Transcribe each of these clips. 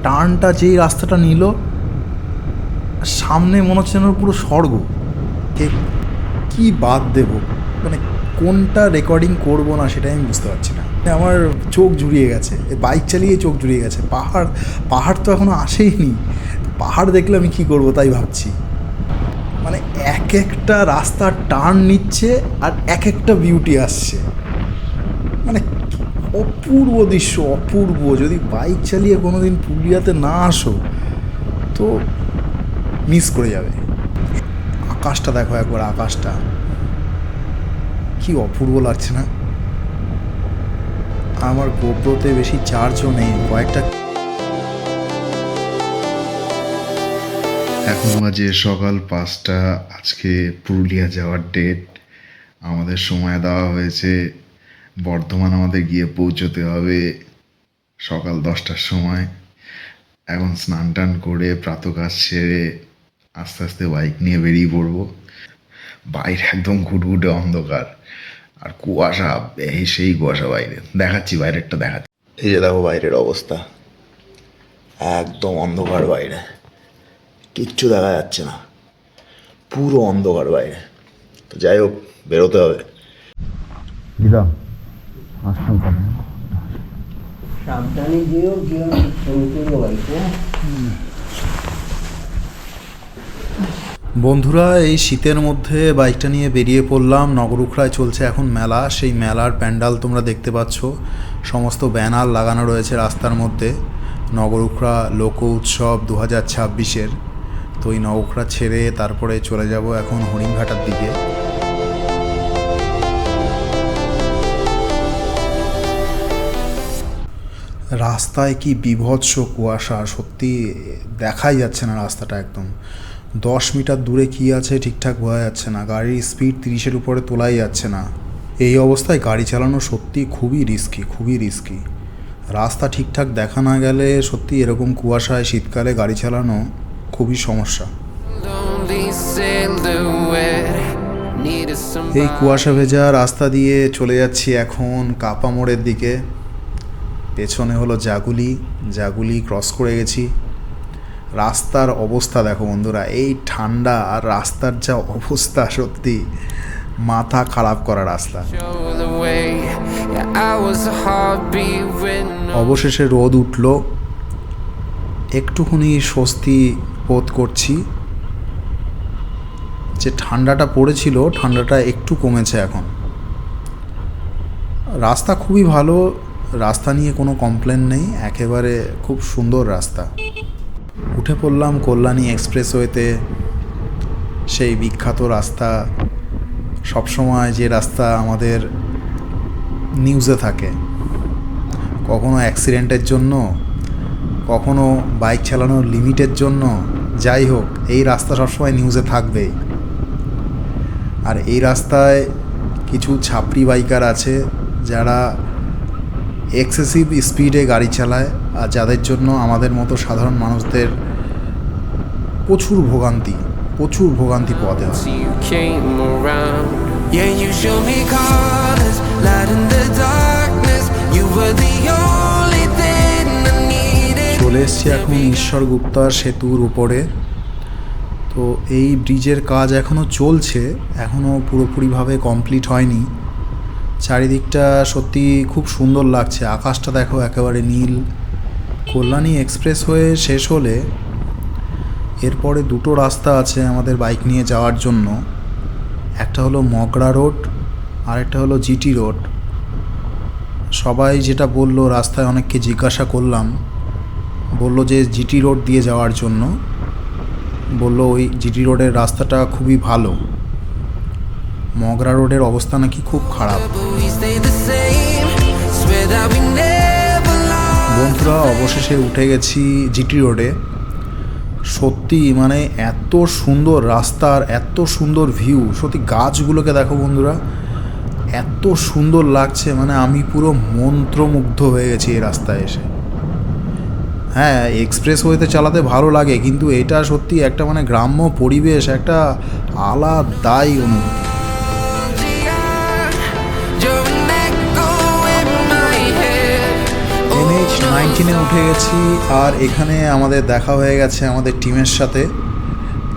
টার্নটা যেই রাস্তাটা নিল, সামনে মনে হচ্ছে যেন পুরো স্বর্গ। কি বাদ দেব, মানে কোনটা রেকর্ডিং করব না সেটাই আমি বুঝতে পারছি না। আমার চোখ জুড়িয়ে গেছে, বাইক চালিয়ে চোখ জুড়িয়ে গেছে। পাহাড় তো এখনও আসেইনি, পাহাড় দেখলে আমি কী করবো তাই ভাবছি। মানে এক একটা রাস্তা টার্ন নিচ্ছে আর এক একটা বিউটি আসছে, মানে অপূর্ব দৃশ্য, অপূর্ব। যদি বাইক চালিয়ে কোনো দিন পুরুলিয়াতে না আসো তো মিস করে যাবে। আকাশটা দেখো একবার, আকাশটা কি অপূর্ব লাগছে না? আমার গোপ্রোতে বেশি চার্জও নেই, কয়েকটা। এখন বাজে সকাল 5টা। আজকে পুরুলিয়া যাওয়ার ডেট। আমাদের সময় দেওয়া হয়েছে, বর্ধমান আমাদের গিয়ে পৌঁছতে হবে সকাল 10টার সময়। এখন স্নান টান করে প্রাতঃকাজ সেরে আস্তে আস্তে বাইক নিয়ে বেরিয়ে পড়বো। বাইরে একদম ঘুটঘুটে অন্ধকার আর কুয়াশা, সেই কুয়াশা বাইরে। দেখাচ্ছি বাইরেরটা, দেখাচ্ছি। এই যে দেখো বাইরের অবস্থা, একদম অন্ধকার বাইরে, কিচ্ছু দেখা যাচ্ছে না, পুরো অন্ধকার বাইরে। তো যাই হোক, বেরোতে হবে। দিদা আসলাম কেন? সাবধানে যেও, বাইকে। বন্ধুরা, এই শীতের মধ্যে বাইকটা নিয়ে বেরিয়ে পড়লাম। নগরুখড়ায় চলছে এখন মেলা। সেই মেলার প্যান্ডাল তোমরা দেখতে পাচ্ছ, সমস্ত ব্যানার লাগানো রয়েছে রাস্তার মধ্যে। নগরুখড়া লোক উৎসব 2026-এর। তো এই নগরুখড়া ছেড়ে তারপরে চলে যাব এখন হরিণঘাটার দিকে। রাস্তায় কি বিভৎস কুয়াশা, সত্যি দেখাই যাচ্ছে না রাস্তাটা। একদম 10 মিটার দূরে কি আছে ঠিকঠাক বোঝা যাচ্ছে না। গাড়ির স্পিড 30-এর উপরে তোলাই যাচ্ছে না। এই অবস্থায় গাড়ি চালানো সত্যি খুবই রিস্কি, খুবই রিস্কি। রাস্তা ঠিকঠাক দেখা না গেলে সত্যি এরকম কুয়াশায় শীতকালে গাড়ি চালানো খুবই সমস্যা। এই কুয়াশা ভেজা রাস্তা দিয়ে চলে যাচ্ছি এখন কাপা মোড়ের দিকে। পেছনে হলো জাগুলি ক্রস করে গেছি। রাস্তার অবস্থা দেখো বন্ধুরা, এই ঠান্ডা আর রাস্তার যা অবস্থা, সত্যি মাথা খারাপ করা রাস্তা। অবশেষে রোদ উঠল, একটুখানি স্বস্তি বোধ করছি। যে ঠান্ডাটা পড়েছিল, ঠান্ডাটা একটু কমেছে এখন। রাস্তা খুবই ভালো, রাস্তা নিয়ে কোনো কমপ্লেন নেই, একেবারে খুব সুন্দর রাস্তা। উঠে পড়লাম কল্যাণী এক্সপ্রেসওয়েতে, সেই বিখ্যাত রাস্তা। সবসময় যে রাস্তা আমাদের নিউজে থাকে, কখনো অ্যাক্সিডেন্টের জন্য, কখনো বাইক চালানোর লিমিটের জন্য। যাই হোক, এই রাস্তা সবসময় নিউজে থাকবেই। আর এই রাস্তায় কিছু ছাপড়ি বাইকার আছে যারা এক্সেসিভ স্পিডে গাড়ি চালায়, আর যাদের জন্য আমাদের মতো সাধারণ মানুষদের প্রচুর ভোগান্তি পোহাতে হয়। চলে এসছি এখন ঈশ্বর গুপ্তার সেতুর উপরে। তো এই ব্রিজের কাজ এখনও চলছে, এখনও পুরোপুরিভাবে কমপ্লিট হয়নি। চারিদিকটা সত্যি খুব সুন্দর লাগছে, আকাশটা দেখো একেবারে নীল। কল্যাণী এক্সপ্রেস হয়ে শেষ হলে এরপরে দুটো রাস্তা আছে আমাদের বাইক নিয়ে যাওয়ার জন্য। একটা হলো মগরা রোড আর একটা হলো জিটি রোড। সবাই যেটা বললো, রাস্তায় অনেককে জিজ্ঞাসা করলাম, বললো যে জিটি রোড দিয়ে যাওয়ার জন্য। বললো ওই জিটি রোডের রাস্তাটা খুবই ভালো, মগরা রোডের অবস্থা নাকি খুব খারাপ। বন্ধুরা, অবশেষে উঠে গেছি জিটি রোডে। সত্যি মানে এত সুন্দর রাস্তার, এত সুন্দর ভিউ। সত্যি গাছগুলোকে দেখো বন্ধুরা, এত সুন্দর লাগছে, মানে আমি পুরো মন্ত্রমুগ্ধ হয়ে গেছি এই রাস্তায় এসে। হ্যাঁ, এক্সপ্রেসওয়েতে চালাতে ভালো লাগে, কিন্তু এটা সত্যি একটা মানে গ্রাম্য পরিবেশ, একটা আলাদাই অনুভূতি। NH 19-এ উঠে গেছি, আর এখানে আমাদের দেখা হয়ে গেছে আমাদের টিমের সাথে।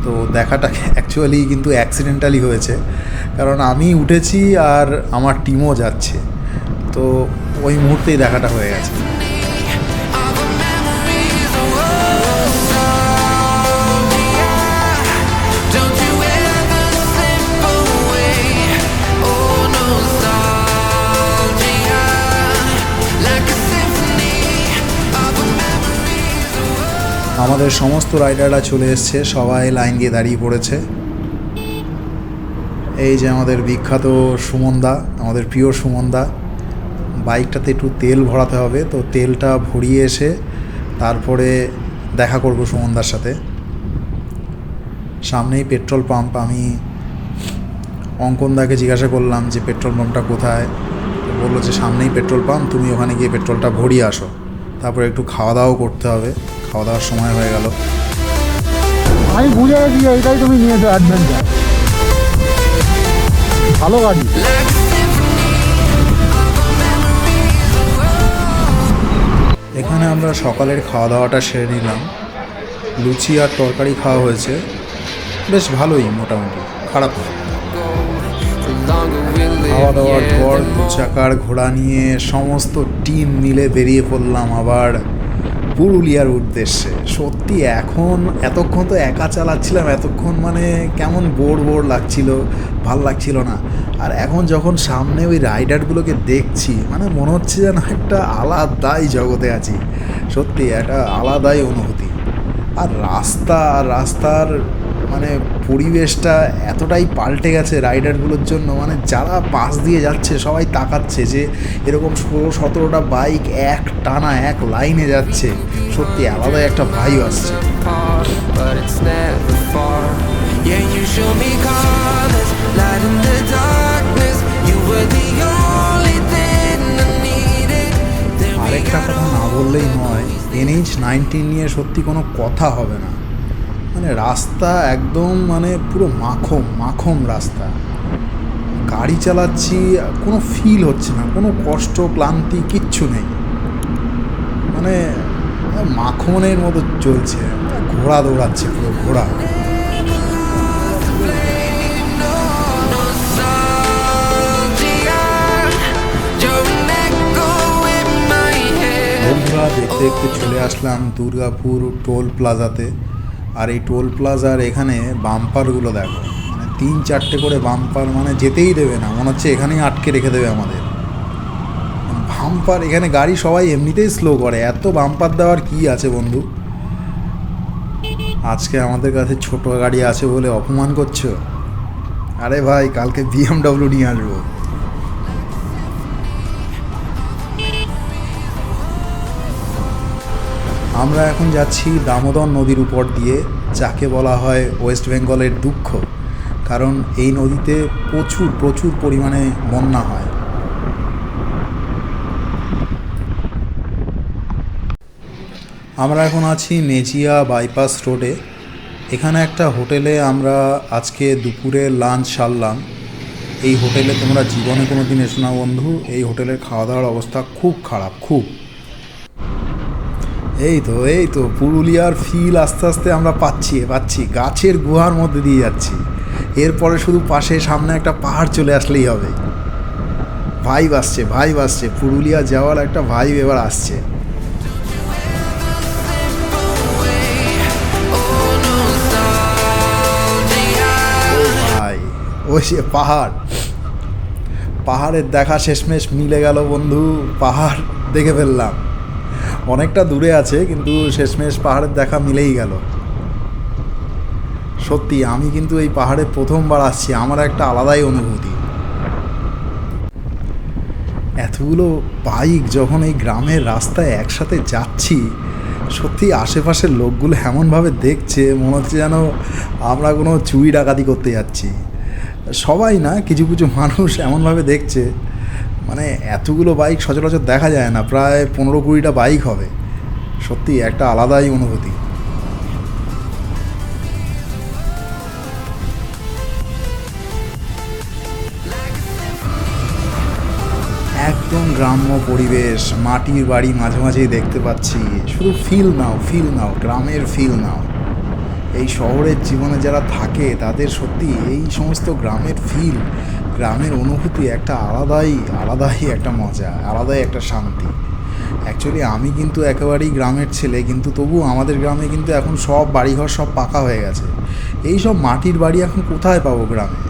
তো দেখাটা অ্যাকচুয়ালি কিন্তু অ্যাক্সিডেন্টালি হয়েছে, কারণ আমি উঠেছি আর আমার টিমও যাচ্ছে, তো ওই মুহূর্তেই দেখাটা হয়ে গেছে। আমাদের সমস্ত রাইডাররা চলে এসছে, সবাই লাইন দিয়ে দাঁড়িয়ে পড়েছে। এই যে আমাদের বিখ্যাত সুমনদা, আমাদের প্রিয় সুমনদা। বাইকটাতে একটু তেল ভরাতে হবে, তো তেলটা ভরিয়ে এসে তারপরে দেখা করব সুমনদার সাথে। সামনেই পেট্রোল পাম্প। আমি অঙ্কনদাকে জিজ্ঞাসা করলাম যে পেট্রোল পাম্পটা কোথায়, তো বললো যে সামনেই পেট্রোল পাম্প, তুমি ওখানে গিয়ে পেট্রোলটা ভরিয়ে আসো। তারপরে একটু খাওয়া দাওয়াও করতে হবে, খাওয়া দাওয়ার সময় হয়ে গেল। আমি বুঝে গেছি এইটাই তুমি নিয়েছো অ্যাডভেঞ্চার, ভালো গাড়ি। এখানে আমরা সকালের খাওয়া দাওয়াটা সেরে নিলাম। লুচি আর তরকারি খাওয়া হয়েছে, বেশ ভালোই, মোটামুটি খারাপ না। খাওয়া দাওয়ার পর 2 চাকার ঘোড়া নিয়ে সমস্ত টিম মিলে বেরিয়ে পড়লাম আবার পুরুলিয়ার উদ্দেশ্যে। সত্যি এতক্ষণ তো একা চালাচ্ছিলাম, এতক্ষণ মানে কেমন বোর লাগছিল, ভাল লাগছিল না। আর এখন যখন সামনে ওই রাইডারগুলোকে দেখছি, মানে মনে হচ্ছে যেন একটা আলাদাই জগতে আছি। সত্যি একটা আলাদাই অনুভূতি। আর রাস্তার মানে পরিবেশটা এতটাই পাল্টে গেছে রাইডারগুলোর জন্য, মানে যারা পাশ দিয়ে যাচ্ছে সবাই তাকাচ্ছে যে এরকম 16-17টা বাইক এক টানা এক লাইনে যাচ্ছে। সত্যি আলাদাই একটা ভাইব আসছে। আরেকটা কথা না বললেই নয়, NH-19 নিয়ে সত্যি কোনো কথা হবে না। মানে রাস্তা একদম মানে পুরো মাখম রাস্তা। গাড়ি চালাচ্ছি, কোনো ফিল হচ্ছে না, কোনো কষ্ট ক্লান্তি কিচ্ছু নেই, মানে মাখনের মতো চলছে। ঘোড়া দৌড়াচ্ছে, পুরো ঘোড়া। বন্ধুরা, দেখতে দেখতে চলে আসলাম দুর্গাপুর টোল প্লাজাতে। আর এই টোল প্লাজার এখানে বাম্পারগুলো দেখো, মানে 3-4টে করে বাম্পার, মানে যেতেই দেবে না, মনে হচ্ছে এখানেই আটকে রেখে দেবে আমাদের। বাম্পার এখানে গাড়ি সবাই এমনিতেই স্লো করে, এত বাম্পার দেওয়ার কি আছে বন্ধু? আজকে আমাদের কাছে ছোট গাড়ি আছে বলে অপমান করছো? আরে ভাই, কালকে BMW নিয়ে আসবো। আমরা এখন যাচ্ছি দামোদর নদীর উপর দিয়ে, যাকে বলা হয় ওয়েস্ট বেঙ্গলের দুঃখ, কারণ এই নদীতে প্রচুর পরিমাণে বন্যা হয়। আমরা এখন আছি মেজিয়া বাইপাস রোডে। এখানে একটা হোটেলে আমরা আজকে দুপুরে লাঞ্চ সারলাম। এই হোটেলে তোমরা জীবনে কোনো দিন এসো না বন্ধু, এই হোটেলের খাওয়া দাওয়ার অবস্থা খুব খারাপ, খুব। এই তো পুরুলিয়ার ফিল আস্তে আস্তে আমরা পাচ্ছি। গাছের গুহার মধ্যে দিয়ে যাচ্ছি। এরপরে শুধু সামনে একটা পাহাড় চলে আসলেই হবে। ভাইব আসছে, পুরুলিয়া যাওয়ার একটা ভাইব এবার আসছে। ভাই, ওই যে পাহাড়ের দেখা শেষমেশ মিলে গেল বন্ধু। পাহাড় দেখে ফেললাম, অনেকটা দূরে আছে কিন্তু শেষমেশ পাহাড়ের দেখা মিলেই গেল। সত্যি আমি কিন্তু এই পাহাড়ে প্রথমবার আসছি, আমার একটা আলাদাই অনুভূতি। এতগুলো বাইক যখন এই গ্রামের রাস্তায় একসাথে যাচ্ছি, সত্যি আশেপাশের লোকগুলো এমনভাবে দেখছে, মনে হচ্ছে যেন আমরা কোনো চুরি ডাকাতি করতে যাচ্ছি। সবাই না, কিছু মানুষ এমনভাবে দেখছে, মানে এতগুলো বাইক সচরাচর দেখা যায় না, প্রায় 15-20টা বাইক হবে। সত্যি একটা আলাদাই অনুভূতি। একদম গ্রাম্য পরিবেশ, মাটির বাড়ি মাঝে মাঝেই দেখতে পাচ্ছি। শুধু ফিল নাও, গ্রামের ফিল নাও। এই শহরের জীবনে যারা থাকে তাদের সত্যি এই সমস্ত গ্রামের ফিল, গ্রামের অনুভূতি একটা আলাদাই একটা মজা, আলাদাই একটা শান্তি। অ্যাকচুয়ালি আমি কিন্তু একেবারেই গ্রামের ছেলে, কিন্তু তবু আমাদের গ্রামে কিন্তু এখন সব বাড়িঘর সব পাকা হয়ে গেছে। এই সব মাটির বাড়ি এখন কোথায় পাবো গ্রামে?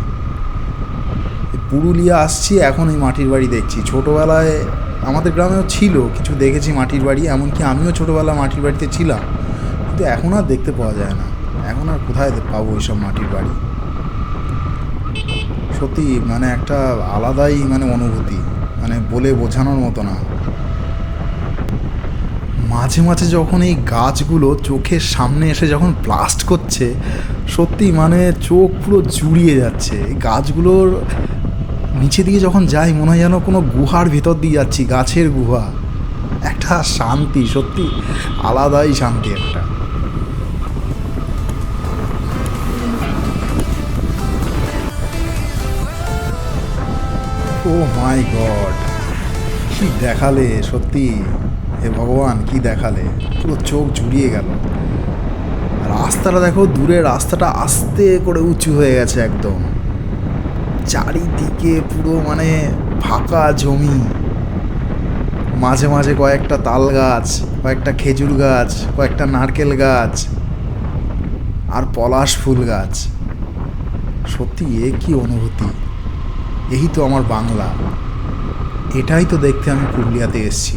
পুরুলিয়া আসছি, এখন এই মাটির বাড়ি দেখছি। ছোটোবেলায় আমাদের গ্রামেও ছিল, কিছু দেখেছি মাটির বাড়ি, এমনকি আমিও ছোটোবেলায় মাটির বাড়িতে ছিলাম, কিন্তু এখন আর দেখতে পাওয়া যায় না। এখন আর কোথায় পাবো এইসব মাটির বাড়ি? সত্যি মানে একটা আলাদাই মানে অনুভূতি, মানে বলে বোঝানোর মতো না। মাঝে মাঝে যখন এই গাছগুলো চোখের সামনে এসে যখন ব্লাস্ট করছে, সত্যি মানে চোখ পুরো জুড়িয়ে যাচ্ছে। এই গাছগুলোর নিচে দিয়ে যখন যাই মনে হয় যেন কোনো গুহার ভিতর দিয়ে যাচ্ছি, গাছের গুহা। একটা শান্তি, সত্যি আলাদাই শান্তি একটা। ও মাই গড, কি দেখালে সত্যি! হে ভগবান, কি দেখালে! পুরো চোখ জুড়িয়ে গেল। রাস্তাটা দেখো, দূরে রাস্তাটা আস্তে করে উঁচু হয়ে গেছে একদম। চারিদিকে পুরো মানে ফাঁকা জমি, মাঝে মাঝে কয়েকটা তাল গাছ, কয়েকটা খেজুর গাছ, কয়েকটা নারকেল গাছ আর পলাশ ফুল গাছ। সত্যি এ কি অনুভূতি! এই তো আমার বাংলা, এটাই তো দেখতে আমি পুরুলিয়াতে এসেছি।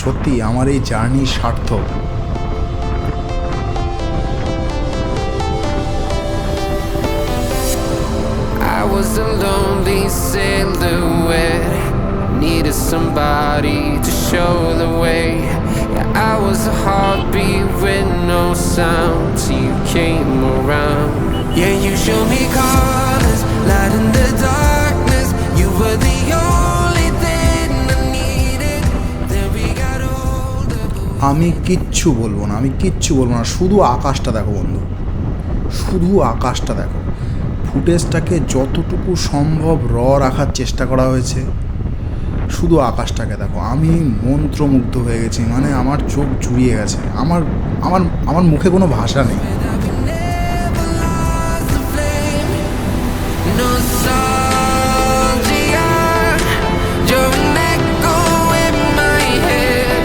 সত্যি আমার এই জার্নি সার্থক। I was a lonely silhouette, needed somebody to show the way. Yeah, I was a heartbeat with no sound till you came around. Yeah, you showed me colors, light in the darkness. You were the only thing I needed. Then we got older. আমি কিচ্ছু বলবো না, শুধু আকাশটা দেখো বন্ধু, শুধু আকাশটা দেখো। ফুটেজটাকে যতটুকু সম্ভব রাখার চেষ্টা করা হয়েছে। শুধু আকাশটাকে দেখো, আমি মন্ত্রমুগ্ধ হয়ে গেছি, মানে আমার চোখ জুড়িয়ে গেছে। আমার আমার আমার মুখে কোনো ভাষা নেই। Nostalgia, you're an echo in my head.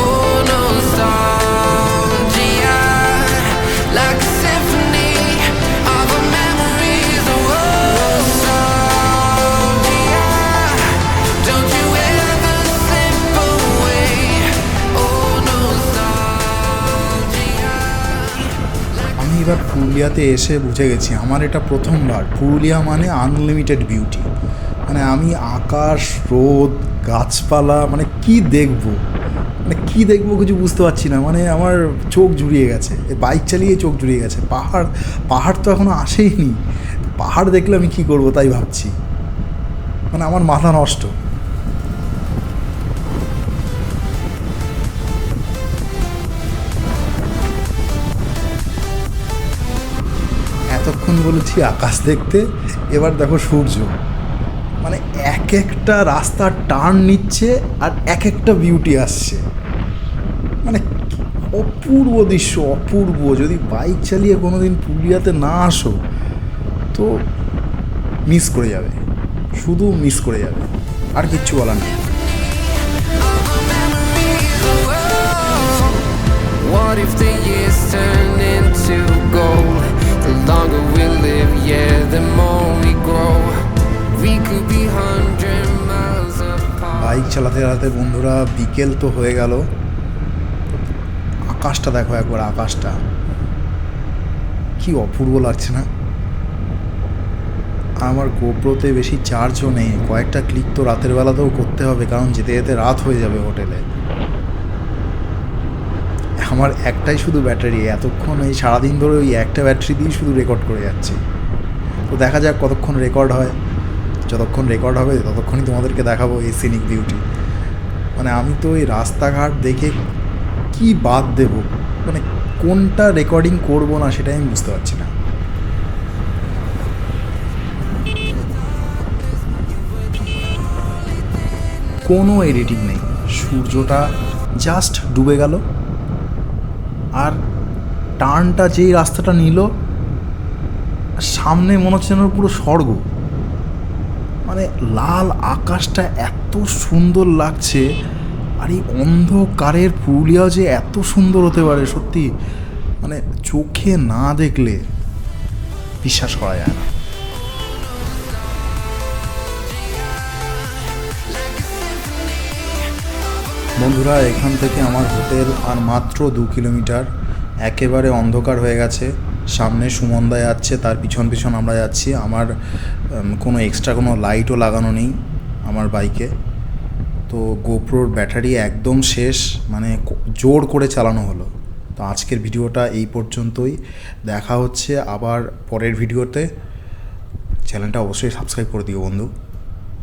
Oh, nostalgia, like a symphony of our memories. Oh, nostalgia, don't you ever slip away. Oh, nostalgia. আমি এবার পুরুলিয়াতে এসে বুঝে গেছি, আমার এটা প্রথমবার। পুরুলিয়া মানে আনলিমিটেড বিউটি। মানে আমি আকাশ, রোদ, গাছপালা, মানে কি দেখবো কিছু বুঝতে পারছি না। মানে আমার চোখ জুড়িয়ে গেছে, বাইক চালিয়ে চোখ জুড়িয়ে গেছে। পাহাড় তো এখনও আসেইনি, পাহাড় দেখলে আমি কী করবো তাই ভাবছি। মানে আমার মাথা নষ্ট। এতক্ষণ বলেছি আকাশ দেখতে, এবার দেখো সূর্য। মানে এক একটা রাস্তা টার্ন নিচ্ছে আর এক একটা বিউটি আসছে। মানে অপূর্ব দৃশ্য, অপূর্ব। যদি বাইক চালিয়ে কোনো দিন পুরুলিয়াতে না আসো তো মিস করে যাবে, শুধু মিস করে যাবে, আর কিচ্ছু বলার নেই। What if the years turn into gold? The longer we live, yeah, the more we grow. We could be 100 miles apart. Bike চালাতে চালাতে বন্ধুরা বিকেল তো হয়ে গেল। আকাশটা দেখো একবার, আকাশটা কি অপূর্ব লাগছে না? আমার গোপ্রোতে বেশি চার্জও নেই, কয়েকটা ক্লিক তো রাতের বেলাতেও করতে হবে, কারণ যেতে যেতে রাত হয়ে যাবে হোটেলে। আমার একটাই শুধু ব্যাটারি, এতক্ষণ এই সারাদিন ধরে ওই একটা ব্যাটারি দিয়ে শুধু রেকর্ড করে যাচ্ছি। তো দেখা যাক কতক্ষণ রেকর্ড হয়। যতক্ষণ রেকর্ড হবে ততক্ষণই তোমাদেরকে দেখাবো এই সিনিক বিউটি। মানে আমি তো এই রাস্তাঘাট দেখে কি বাদ দেব, মানে কোনটা রেকর্ডিং করবো না সেটাই আমি বুঝতে পারছি না। কোনো এডিটিং নেই, সূর্যটা জাস্ট ডুবে গেল আর টার্নটা যেই রাস্তাটা নিল সামনে মনে হচ্ছে যেন পুরো স্বর্গ, মানে লাল আকাশটা এত সুন্দর লাগছে। আর এই অন্ধকারের পুরুলিয়াও যে এত সুন্দর হতে পারে সত্যি মানে চোখে না দেখলে বিশ্বাস করা যায় না। বন্ধুরা, এখান থেকে আমার হোটেল আর মাত্র 2 কিলোমিটার। একেবারে অন্ধকার হয়ে গেছে, সামনে সুমনদা যাচ্ছে, তার পিছন পিছন আমরা যাচ্ছি। আমার কোনো এক্সট্রা কোনো লাইটও লাগানো নেই আমার বাইকে, তো গোপ্রোর ব্যাটারি একদম শেষ, মানে জোর করে চালানো হলো। তো আজকের ভিডিওটা এই পর্যন্তই, দেখা হচ্ছে আবার পরের ভিডিওতে। চ্যানেলটা অবশ্যই সাবস্ক্রাইব করে দিও বন্ধু।